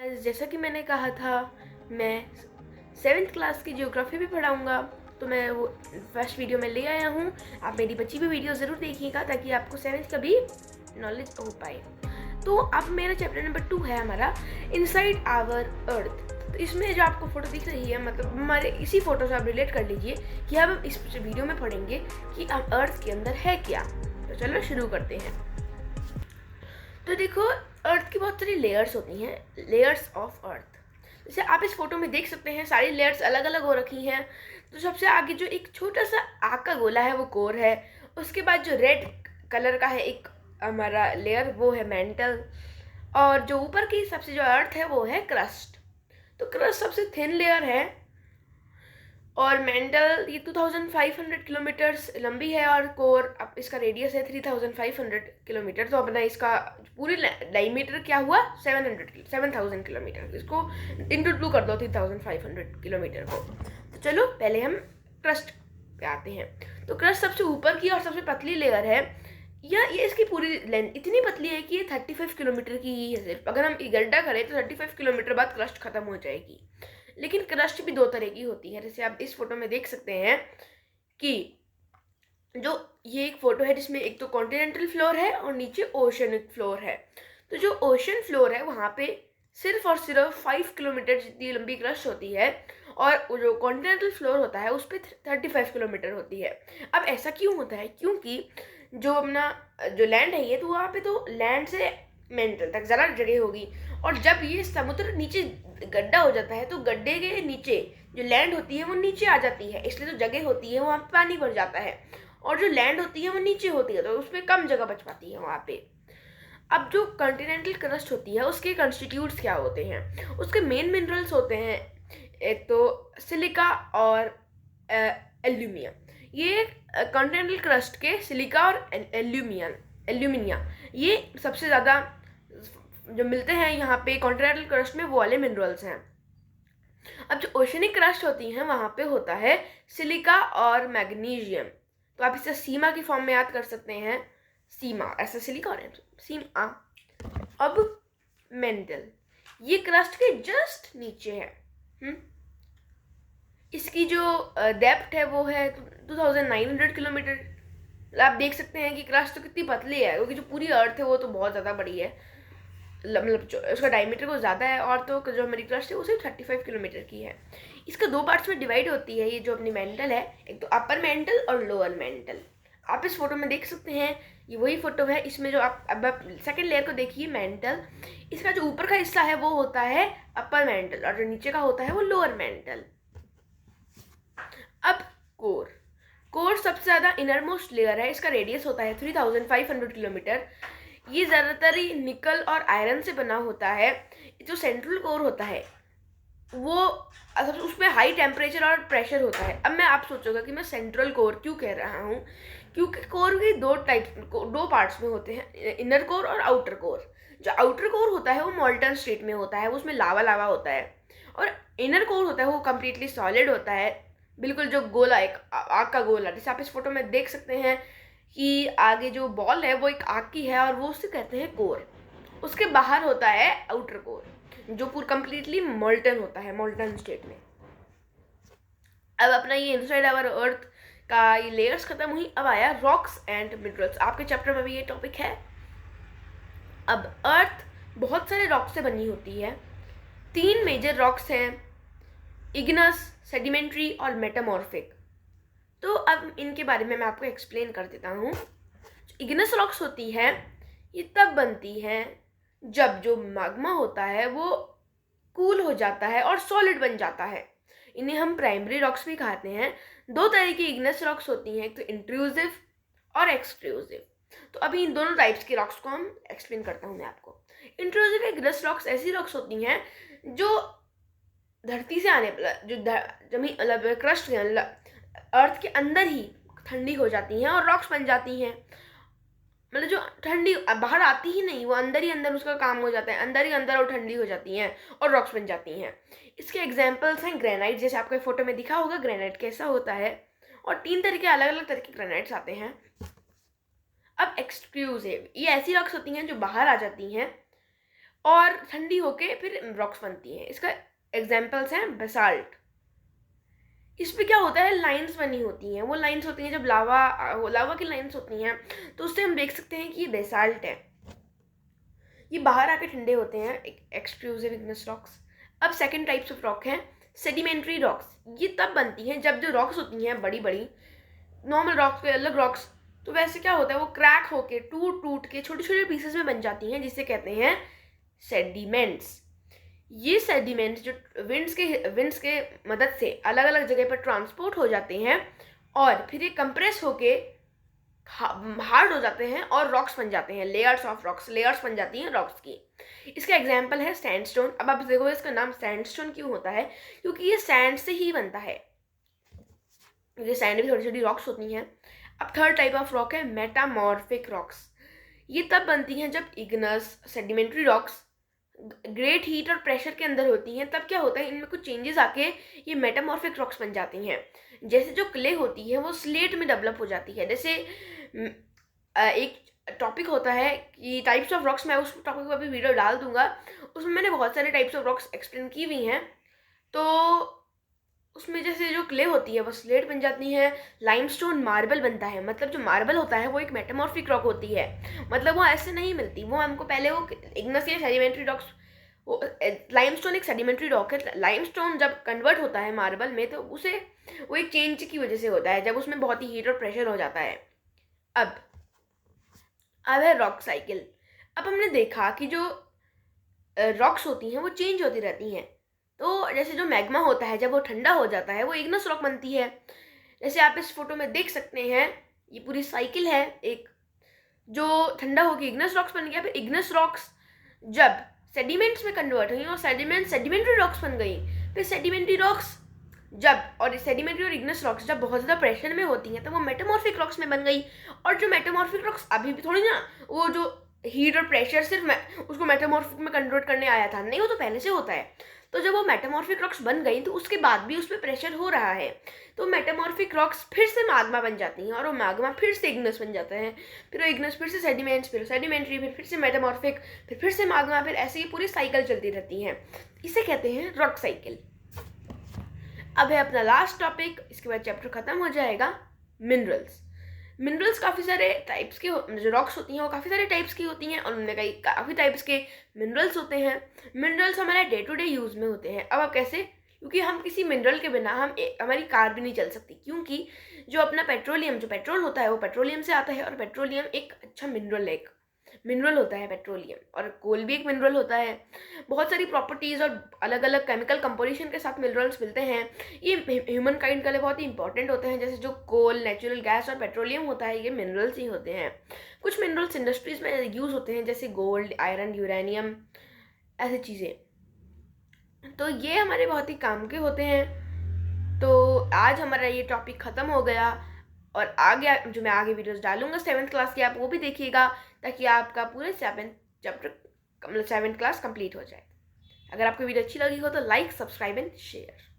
जैसा कि मैंने कहा था, मैं 7th क्लास की ज्योग्राफी भी पढ़ाऊँगा, तो मैं वो फर्स्ट वीडियो में ले आया हूँ। आप मेरी बची हुई वीडियो ज़रूर देखिएगा ताकि आपको 7th का भी नॉलेज हो पाए। तो अब मेरा चैप्टर नंबर 2 है हमारा इनसाइड आवर अर्थ। तो इसमें जो आपको फ़ोटो दिख रही है, मतलब हमारे इसी फ़ोटो से आप रिलेट कर लीजिए कि अब हम इस वीडियो में पढ़ेंगे कि अब अर्थ के अंदर है क्या। तो चलो शुरू करते हैं। तो देखो, अर्थ की बहुत सारी लेयर्स होती हैं, लेयर्स ऑफ अर्थ। जैसे आप इस फोटो में देख सकते हैं, सारी लेयर्स अलग अलग हो रखी हैं। तो सबसे आगे जो एक छोटा सा आग का गोला है वो कोर है। उसके बाद जो रेड कलर का है एक हमारा लेयर, वो है मेंटल। और जो ऊपर की सबसे जो अर्थ है वो है क्रस्ट। तो क्रस्ट सबसे थिन लेयर है और मेंटल ये 2500 किलोमीटर्स लंबी है और कोर अब इसका रेडियस है 3500 किलोमीटर। तो अपना इसका पूरी डायमीटर क्या हुआ 7000 किलोमीटर। इसको इंटू 2 कर दो 3500 किलोमीटर को। तो चलो पहले हम क्रस्ट पे आते हैं। तो क्रस्ट सबसे ऊपर की और सबसे पतली लेयर है। ये इसकी पूरी लेंथ इतनी पतली है कि ये 35 किलोमीटर की ही है। सिर्फ अगर हम गड्ढा करें तो 35 किलोमीटर बाद क्रस्ट खत्म हो जाएगी। लेकिन क्रस्ट भी दो तरह की होती है। जैसे आप इस फोटो में देख सकते हैं कि जो ये एक फोटो है जिसमें एक तो कॉन्टिनेंटल फ्लोर है और नीचे ओशनिक फ्लोर है। तो जो ओशन फ्लोर है वहाँ पे सिर्फ और सिर्फ 5 किलोमीटर जितनी लंबी क्रस्ट होती है और जो कॉन्टिनेंटल फ्लोर होता है उस पर 35 किलोमीटर होती है। अब ऐसा क्यों होता है? क्योंकि जो अपना जो लैंड है ये, तो वहाँ पे तो लैंड से मेंटल तक ज़रा जगह होगी, और जब ये समुद्र नीचे गड्ढा हो जाता है तो गड्ढे के नीचे जो लैंड होती है वो नीचे आ जाती है, इसलिए जो जगह होती है वहाँ पे पानी भर जाता है। और जो लैंड होती है वो नीचे होती है तो उसमें कम जगह बच पाती है वहाँ पे। अब जो कॉन्टिनेंटल क्रस्ट होती है उसके कंस्टिट्यूट्स क्या होते हैं? उसके मेन मिनरल्स होते हैं एक तो सिलिका और एल्यूमिनियम। ये कॉन्टिनेंटल क्रस्ट के सिलिका और एल्यूमिनियम ये सबसे ज़्यादा जो मिलते हैं यहाँ पे कॉन्टिनेंटल क्रस्ट में, वो वाले मिनरल्स हैं। अब जो ओशनिक क्रस्ट होती हैं वहाँ पे होता है सिलिका और मैग्नीशियम। तो आप इसे सीमा की फॉर्म में याद कर सकते हैं, सीमा ऐसा सिलिका और सीमा। अब मेंटल ये क्रस्ट के जस्ट नीचे है। इसकी जो डेप्थ है वो है 2900 किलोमीटर। आप देख सकते हैं कि क्रस्ट तो कितनी पतली है, क्योंकि जो पूरी अर्थ है वो तो बहुत ज़्यादा बड़ी है, मतलब उसका डायमीटर को ज़्यादा है। और तो जो हमारी क्रस्ट है वो सिर्फ 35 किलोमीटर की है। इसका दो पार्ट्स में डिवाइड होती है ये जो अपनी मेंटल है, एक तो अपर मेंटल और लोअर मेंटल। आप इस फोटो में देख सकते हैं, ये वही फोटो है। इसमें जो आप सेकेंड लेयर को देखिए मेंटल, इसका जो ऊपर का हिस्सा है वो होता है अपर मेंटल और जो नीचे का होता है वो लोअर मेंटल। अब कोर सबसे ज़्यादा इनरमोस्ट लेयर है। इसका रेडियस होता है 3500 किलोमीटर। ये ज़्यादातर ही निकल और आयरन से बना होता है। जो सेंट्रल कोर होता है वो उसमें हाई टेम्परेचर और प्रेशर होता है। अब मैं आप सोचोगे कि मैं सेंट्रल कोर क्यों कह रहा हूँ, क्योंकि कोर के दो पार्ट्स में होते हैं, इनर कोर और आउटर कोर। जो आउटर कोर होता है वो मॉल्टन स्टेट में होता है, उसमें लावा होता है। और इनर कोर होता है वो कम्प्लीटली सॉलिड होता है, बिल्कुल जो गोला, एक आग का गोला। जैसे आप इस फोटो में देख सकते हैं कि आगे जो बॉल है वो एक आग की है और वो उससे कहते हैं कोर। उसके बाहर होता है आउटर कोर जो पूरा कंप्लीटली मोल्टन होता है, मोल्टन स्टेट में। अब अपना ये इनसाइड आवर अर्थ का ये लेयर्स खत्म हुई, अब आया रॉक्स एंड मिनरल्स। आपके चैप्टर में भी ये टॉपिक है। अब अर्थ बहुत सारे रॉक्स से बनी होती है। 3 मेजर रॉक्स हैं, इग्नस, सेडिमेंट्री और मेटामॉर्फिक। तो अब इनके बारे में मैं आपको एक्सप्लेन कर देता हूँ। इग्नस रॉक्स होती है ये तब बनती है जब जो मैग्मा होता है वो कूल हो जाता है और सॉलिड बन जाता है। इन्हें हम प्राइमरी रॉक्स भी कहते हैं। 2 तरह की इग्नस रॉक्स होती हैं, एक तो इंट्रूसिव और एक्सट्रूसिव। तो अभी इन दोनों टाइप्स के रॉक्स को हम एक्सप्लेन करता हूँ मैं आपको। इंट्रूसिव इग्नस रॉक्स ऐसी रॉक्स होती हैं जो धरती से आने जो जमीन मतलब क्रस्ट के अर्थ के अंदर ही ठंडी हो जाती हैं और रॉक्स बन जाती हैं। मतलब जो ठंडी बाहर आती ही नहीं, वो अंदर ही अंदर उसका काम हो जाता है, अंदर ही अंदर वो ठंडी हो जाती हैं और रॉक्स बन जाती हैं। इसके एग्जांपल्स हैं ग्रेनाइट, जैसे आपको फोटो में दिखा होगा ग्रेनाइट कैसा होता है। और 3 तरह के अलग अलग तरह के ग्रेनाइट्स आते हैं। अब एक्सक्लूसिव ये ऐसी रॉक्स होती हैं जो बाहर आ जाती हैं और ठंडी होके फिर रॉक्स बनती हैं। इसका एग्जाम्पल्स हैं बेसाल्ट। इस पे क्या होता है, लाइंस बनी होती हैं। वो लाइंस होती हैं जब लावा की लाइंस होती हैं तो उससे हम देख सकते हैं कि ये बेसाल्ट है। ये बाहर आके ठंडे होते हैं, एक्सट्रूसिव इग्नेस रॉक्स। अब सेकंड टाइप्स ऑफ रॉक हैं सेडिमेंट्री रॉक्स। ये तब बनती हैं जब जो रॉक्स होती हैं बड़ी बड़ी, नॉर्मल रॉक्स के अलग रॉक्स, तो वैसे क्या होता है वो क्रैक होके टूट के छोटे छोटे पीसेस में बन जाती हैं, जिसे कहते हैं सेडिमेंट्स। ये सेडिमेंट्स जो विंड्स के मदद से अलग अलग जगह पर ट्रांसपोर्ट हो जाते हैं और फिर ये कंप्रेस होके हार्ड हो जाते हैं और रॉक्स बन जाते हैं, लेयर्स ऑफ रॉक्स, लेयर्स बन जाती हैं रॉक्स की। इसका एग्जांपल है सैंडस्टोन। अब आप देखो इसका नाम सैंडस्टोन क्यों होता है, क्योंकि ये सैंड से ही बनता है। ये सैंड भी छोटी छोटी रॉक्स होती हैं। अब थर्ड टाइप ऑफ रॉक है मेटामॉर्फिक रॉक्स। ये तब बनती हैं जब Ignis sedimentary rocks great heat और प्रेशर के अंदर होती हैं। तब क्या होता है, इनमें कुछ चेंजेस आके ये मेटामॉर्फिक रॉक्स बन जाती हैं। जैसे जो क्ले होती है वो स्लेट में डेवलप हो जाती है। जैसे एक टॉपिक होता है कि टाइप्स ऑफ रॉक्स, मैं उस टॉपिक पर अभी वीडियो डाल दूंगा, उसमें मैंने बहुत सारे टाइप्स ऑफ रॉक्स एक्सप्लेन की हुई हैं। तो उसमें जैसे जो क्ले होती है वो स्लेट बन जाती है। लाइमस्टोन मार्बल बनता है, मतलब जो मार्बल होता है वो एक मेटामॉर्फिक रॉक होती है, मतलब वो ऐसे नहीं मिलती। वो हमको पहले वो इग्नस या सेडिमेंट्री रॉक्स, वो लाइमस्टोन एक सेडिमेंट्री रॉक है। लाइमस्टोन जब कन्वर्ट होता है मार्बल में तो उसे वो एक चेंज की वजह से होता है, जब उसमें बहुत ही हीट और प्रेशर हो जाता है। अब है रॉक साइकिल। अब हमने देखा कि जो रॉक्स होती हैं वो चेंज होती रहती हैं। तो जैसे जो मैग्मा होता है जब वो ठंडा हो जाता है वो इग्नस रॉक बनती है। जैसे आप इस फोटो में देख सकते हैं, ये पूरी साइकिल है एक, जो ठंडा होकर इग्नस रॉक्स बन गया, फिर इग्नस रॉक्स जब सेडिमेंट्स में कन्वर्ट हुई और सेडिमेंट्री रॉक्स बन गई, फिर सेडिमेंट्री रॉक्स जब, और सेडिमेंट्री और इग्नस रॉक्स जब बहुत ज़्यादा प्रेशर में होती हैं तो वो मेटामॉर्फिक रॉक्स में बन गई। और जो मेटामॉर्फिक रॉक्स अभी भी थोड़ी ना, वो जो हीट और प्रेशर सिर्फ उसको मेटामॉर्फिक में कन्वर्ट करने आया था, नहीं, वो तो पहले से होता है। तो जब वो मेटामॉर्फिक रॉक्स बन गई तो उसके बाद भी उस पर प्रेशर हो रहा है, तो मेटामॉर्फिक रॉक्स फिर से मैग्मा बन जाती हैं और वो मैग्मा फिर से इग्नस बन जाता है, फिर वो इग्नस फिर से सेडिमेंट्स, फिर सेडिमेंट्री, फिर से मेटामॉर्फिक, फिर से मैग्मा, फिर ऐसे ही पूरी साइकिल चलती रहती है। इसे कहते हैं रॉक साइकिल। अब है अपना लास्ट टॉपिक, इसके बाद चैप्टर खत्म हो जाएगा, मिनरल्स। मिनरल्स काफ़ी सारे टाइप्स के, जो रॉक्स होती हैं वो काफ़ी सारे टाइप्स की होती हैं और उनमें कई काफ़ी टाइप्स के मिनरल्स होते हैं। मिनरल्स हमारे डे टू डे यूज़ में होते हैं। अब आप कैसे, क्योंकि हम किसी मिनरल के बिना हमारी कार भी नहीं चल सकती, क्योंकि जो अपना पेट्रोलियम, जो पेट्रोल होता है वो पेट्रोलियम से आता है और पेट्रोलियम एक अच्छा मिनरल होता है पेट्रोलियम, और कोल भी एक मिनरल होता है। बहुत सारी प्रॉपर्टीज़ और अलग अलग केमिकल कंपोजिशन के साथ मिनरल्स मिलते हैं। ये ह्यूमन काइंड के लिए बहुत ही इंपॉर्टेंट होते हैं। जैसे जो कोल, नेचुरल गैस और पेट्रोलियम होता है, ये मिनरल्स ही होते हैं। कुछ मिनरल्स इंडस्ट्रीज में यूज़ होते हैं, जैसे गोल्ड, आयरन, यूरेनियम, ऐसी चीज़ें। तो ये हमारे बहुत ही काम के होते हैं। तो आज हमारा ये टॉपिक ख़त्म हो गया और आगे जो मैं आगे वीडियोस डालूंगा 7th क्लास की, आप वो भी देखिएगा ताकि आपका पूरे 7th क्लास कंप्लीट हो जाए। अगर आपको वीडियो अच्छी लगी हो तो लाइक, सब्सक्राइब एंड शेयर।